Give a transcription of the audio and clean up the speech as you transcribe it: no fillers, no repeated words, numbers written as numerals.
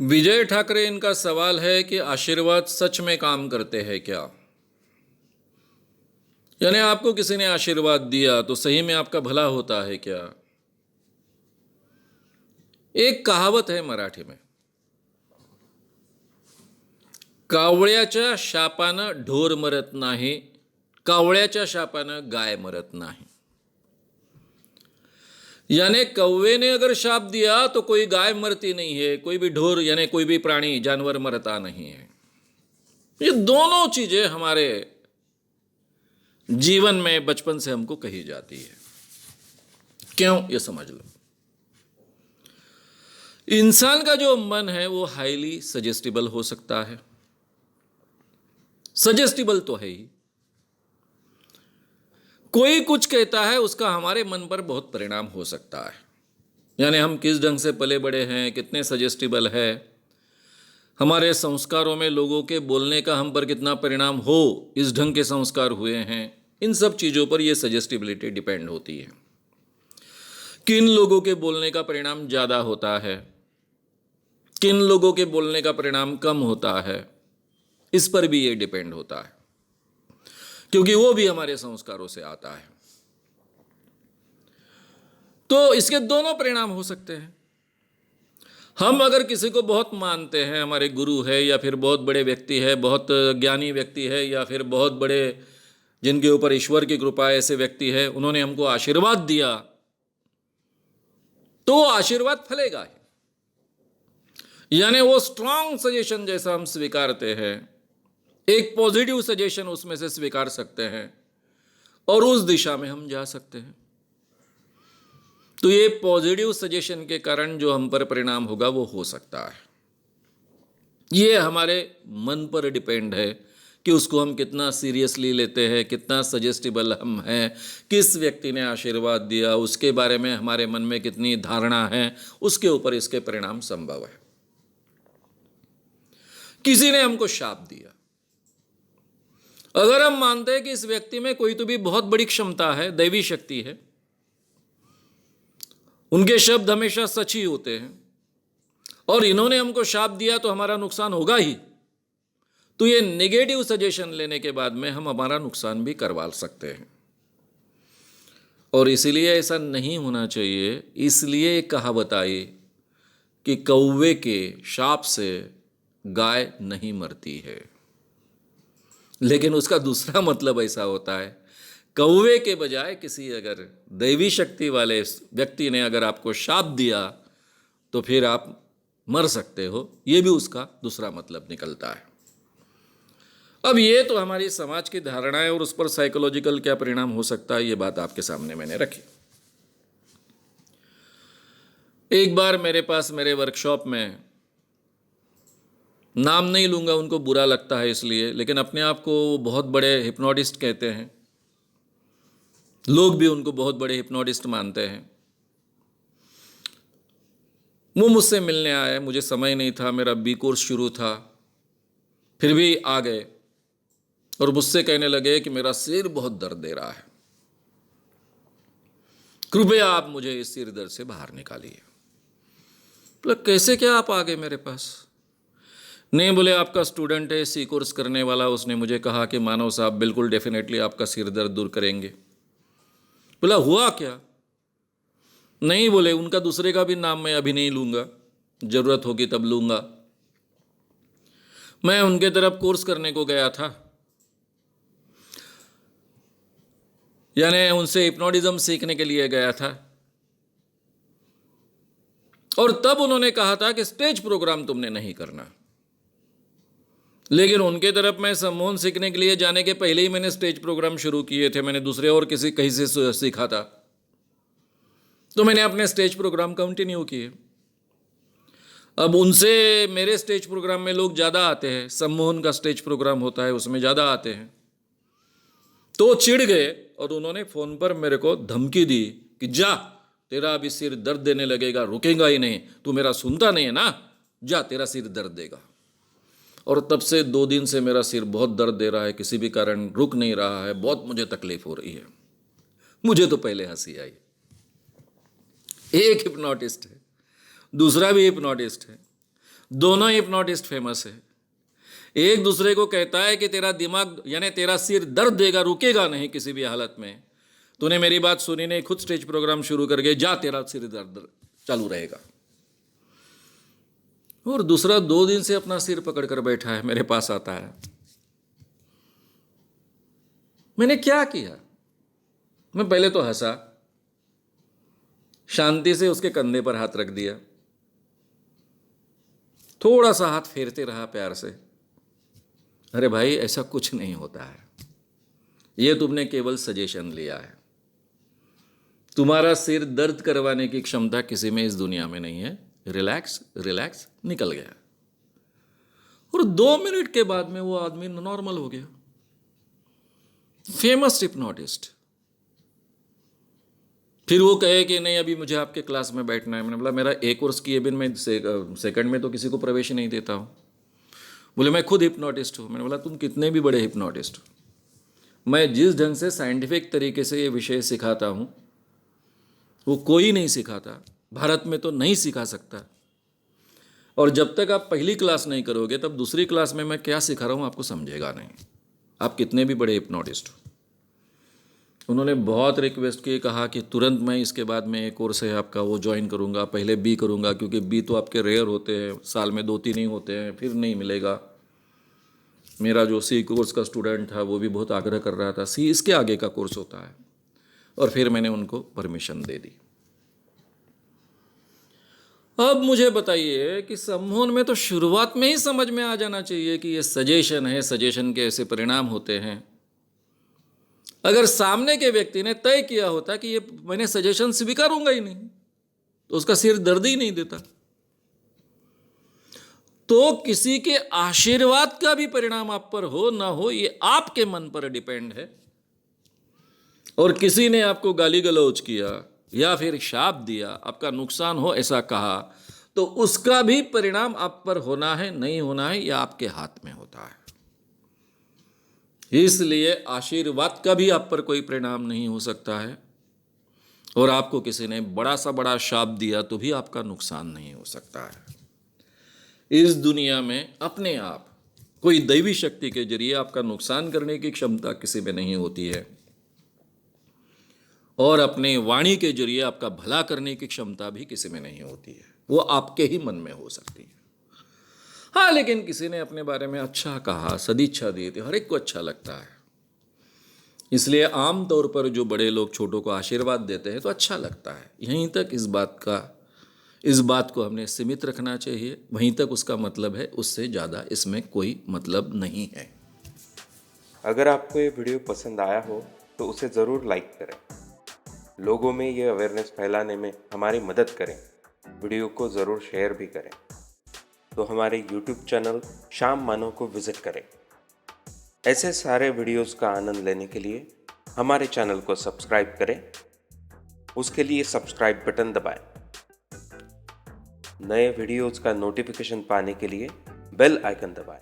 विजय ठाकरे, इनका सवाल है कि आशीर्वाद सच में काम करते हैं क्या? यानी आपको किसी ने आशीर्वाद दिया तो सही में आपका भला होता है क्या? एक कहावत है मराठी में, कावळ्याच्या शापानं ढोर मरत नाही, कावळ्याच्या शापानं गाय मरत नहीं। यानी कौवे ने अगर शाप दिया तो कोई गाय मरती नहीं है, कोई भी ढोर यानी कोई भी प्राणी जानवर मरता नहीं है। ये दोनों चीजें हमारे जीवन में बचपन से हमको कही जाती है। क्यों, ये समझ लो। इंसान का जो मन है वो हाईली सजेस्टिबल हो सकता है। सजेस्टिबल तो है ही। कोई कुछ कहता है, उसका हमारे मन पर बहुत परिणाम हो सकता है। यानी हम किस ढंग से पले बड़े हैं, कितने सजेस्टिबल है, हमारे संस्कारों में लोगों के बोलने का हम पर कितना परिणाम हो, इस ढंग के संस्कार हुए हैं, इन सब चीज़ों पर यह सजेस्टिबिलिटी डिपेंड होती है। किन लोगों के बोलने का परिणाम ज़्यादा होता है, किन लोगों के बोलने का परिणाम कम होता है, इस पर भी ये डिपेंड होता है, क्योंकि वो भी हमारे संस्कारों से आता है। तो इसके दोनों परिणाम हो सकते हैं। हम अगर किसी को बहुत मानते हैं, हमारे गुरु है या फिर बहुत बड़े व्यक्ति है, बहुत ज्ञानी व्यक्ति है या फिर बहुत बड़े जिनके ऊपर ईश्वर की कृपा ऐसे व्यक्ति है, उन्होंने हमको आशीर्वाद दिया, तो आशीर्वाद फलेगा ही। यानी वो स्ट्रांग सजेशन जैसा हम स्वीकारते हैं, एक पॉजिटिव सजेशन उसमें से स्वीकार सकते हैं और उस दिशा में हम जा सकते हैं। तो ये पॉजिटिव सजेशन के कारण जो हम पर परिणाम होगा वो हो सकता है। ये हमारे मन पर डिपेंड है कि उसको हम कितना सीरियसली लेते हैं, कितना सजेस्टिबल हम हैं, किस व्यक्ति ने आशीर्वाद दिया उसके बारे में हमारे मन में कितनी धारणा है, उसके ऊपर इसके परिणाम संभव है। किसी ने हमको शाप दिया, अगर हम मानते हैं कि इस व्यक्ति में कोई तो भी बहुत बड़ी क्षमता है, दैवी शक्ति है, उनके शब्द हमेशा सच ही होते हैं और इन्होंने हमको शाप दिया तो हमारा नुकसान होगा ही, तो ये नेगेटिव सजेशन लेने के बाद में हम हमारा नुकसान भी करवा सकते हैं। और इसीलिए ऐसा नहीं होना चाहिए। इसलिए एक कहावत आई कि कौवे के शाप से गाय नहीं मरती है। लेकिन उसका दूसरा मतलब ऐसा होता है, कौवे के बजाय किसी अगर दैवी शक्ति वाले व्यक्ति ने अगर आपको शाप दिया तो फिर आप मर सकते हो। ये भी उसका दूसरा मतलब निकलता है। अब ये तो हमारी समाज की धारणा है और उस पर साइकोलॉजिकल क्या परिणाम हो सकता है, ये बात आपके सामने मैंने रखी। एक बार मेरे पास मेरे वर्कशॉप में, नाम नहीं लूँगा, उनको बुरा लगता है इसलिए, लेकिन अपने आप को बहुत बड़े हिप्नोटिस्ट कहते हैं, लोग भी उनको बहुत बड़े हिप्नोटिस्ट मानते हैं। वो मुझसे मिलने आए, मुझे समय नहीं था, मेरा बी कोर्स शुरू था, फिर भी आ गए और मुझसे कहने लगे कि मेरा सिर बहुत दर्द दे रहा है, कृपया आप मुझे इस सिर दर्द से बाहर निकालिए। बोला कैसे, क्या आप आ गए मेरे पास? नहीं, बोले आपका स्टूडेंट है सी कोर्स करने वाला, उसने मुझे कहा कि मानव साहब बिल्कुल डेफिनेटली आपका सिर दर्द दूर करेंगे। बोला हुआ क्या? नहीं, बोले उनका दूसरे का भी नाम मैं अभी नहीं लूँगा, ज़रूरत होगी तब लूँगा। मैं उनके तरफ कोर्स करने को गया था, यानी उनसे हिप्नोटिज्म सीखने के लिए गया था, और तब उन्होंने कहा था कि स्टेज प्रोग्राम तुमने नहीं करना। लेकिन उनके तरफ मैं सम्मोहन सीखने के लिए जाने के पहले ही मैंने स्टेज प्रोग्राम शुरू किए थे, मैंने दूसरे और किसी कहीं से सीखा था, तो मैंने अपने स्टेज प्रोग्राम कंटिन्यू किए। अब उनसे मेरे स्टेज प्रोग्राम में लोग ज़्यादा आते हैं, सम्मोहन का स्टेज प्रोग्राम होता है उसमें ज़्यादा आते हैं, तो चिढ़ गए और उन्होंने फ़ोन पर मेरे को धमकी दी कि जा, तेरा अभी सिर दर्द देने लगेगा, रुकेगा ही नहीं, तू मेरा सुनता नहीं है ना, जा तेरा सिर दर्द देगा। और तब से 2 दिन से मेरा सिर बहुत दर्द दे रहा है, किसी भी कारण रुक नहीं रहा है, बहुत मुझे तकलीफ हो रही है। मुझे तो पहले हंसी आई। एक हिप्नोटिस्ट है, दूसरा भी हिप्नोटिस्ट है, दोनों हिप्नोटिस्ट फेमस है। एक दूसरे को कहता है कि तेरा दिमाग यानी तेरा सिर दर्द देगा, रुकेगा नहीं किसी भी हालत में। तूने मेरी बात सुनी नहीं, खुद स्टेज प्रोग्राम शुरू कर गए, जा तेरा सिर दर्द चालू रहेगा। और दूसरा 2 दिन से अपना सिर पकड़ कर बैठा है, मेरे पास आता है। मैंने क्या किया? मैं पहले तो हंसा, शांति से उसके कंधे पर हाथ रख दिया, थोड़ा सा हाथ फेरते रहा प्यार से। अरे भाई, ऐसा कुछ नहीं होता है, ये तुमने केवल सजेशन लिया है। तुम्हारा सिर दर्द करवाने की क्षमता किसी में इस दुनिया में नहीं है। रिलैक्स रिलैक्स, निकल गया। और 2 मिनट के बाद में वो आदमी नॉर्मल हो गया। Famous hypnotist. फिर वो कहे कि नहीं, अभी मुझे आपके क्लास में बैठना है। मैंने बोला मेरा एक कोर्स किए बिन मैं सेकंड में तो किसी को प्रवेश नहीं देता हूँ। बोले मैं खुद हिप्नोटिस्ट हूँ। मैंने बोला तुम कितने भी बड़े हिप्नोटिस्ट हो, मैं जिस ढंग से साइंटिफिक तरीके से ये विषय सिखाता हूँ वो कोई नहीं सिखाता, भारत में तो नहीं सिखा सकता। और जब तक आप पहली क्लास नहीं करोगे तब दूसरी क्लास में मैं क्या सिखा रहा हूँ आपको समझेगा नहीं, आप कितने भी बड़े हिप्नोटिस्ट हो। उन्होंने बहुत रिक्वेस्ट की, कहा कि तुरंत मैं इसके बाद में एक कोर्स है आपका वो ज्वाइन करूँगा, पहले बी करूँगा, क्योंकि बी तो आपके रेयर होते हैं, साल में 2-3 ही होते हैं, फिर नहीं मिलेगा। मेरा जो सी कोर्स का स्टूडेंट था वो भी बहुत आग्रह कर रहा था, सी इसके आगे का कोर्स होता है। और फिर मैंने उनको परमिशन दे दी। अब मुझे बताइए कि सम्मोहन में तो शुरुआत में ही समझ में आ जाना चाहिए कि ये सजेशन है, सजेशन के ऐसे परिणाम होते हैं। अगर सामने के व्यक्ति ने तय किया होता कि ये मैंने सजेशन स्वीकारूंगा ही नहीं, तो उसका सिर दर्द ही नहीं देता। तो किसी के आशीर्वाद का भी परिणाम आप पर हो ना हो, ये आपके मन पर डिपेंड है। और किसी ने आपको गाली गलौज किया या फिर शाप दिया, आपका नुकसान हो ऐसा कहा, तो उसका भी परिणाम आप पर होना है नहीं होना है या आपके हाथ में होता है। इसलिए आशीर्वाद का भी आप पर कोई परिणाम नहीं हो सकता है। और आपको किसी ने बड़ा सा बड़ा शाप दिया तो भी आपका नुकसान नहीं हो सकता है। इस दुनिया में अपने आप कोई दैवी शक्ति के जरिए आपका नुकसान करने की क्षमता किसी में नहीं होती है, और अपने वाणी के जरिए आपका भला करने की क्षमता भी किसी में नहीं होती है। वो आपके ही मन में हो सकती है। हाँ, लेकिन किसी ने अपने बारे में अच्छा कहा, सदिच्छा दी थी, हर एक को अच्छा लगता है। इसलिए आम तौर पर जो बड़े लोग छोटों को आशीर्वाद देते हैं तो अच्छा लगता है। यहीं तक इस बात को हमने सीमित रखना चाहिए, वहीं तक उसका मतलब है, उससे ज़्यादा इसमें कोई मतलब नहीं है। अगर आपको ये वीडियो पसंद आया हो तो उसे ज़रूर लाइक करें, लोगों में ये अवेयरनेस फैलाने में हमारी मदद करें। वीडियो को ज़रूर शेयर भी करें। तो हमारे YouTube चैनल श्याम मानव को विज़िट करें। ऐसे सारे वीडियोस का आनंद लेने के लिए हमारे चैनल को सब्सक्राइब करें। उसके लिए सब्सक्राइब बटन दबाएं। नए वीडियोस का नोटिफिकेशन पाने के लिए बेल आइकन दबाएं।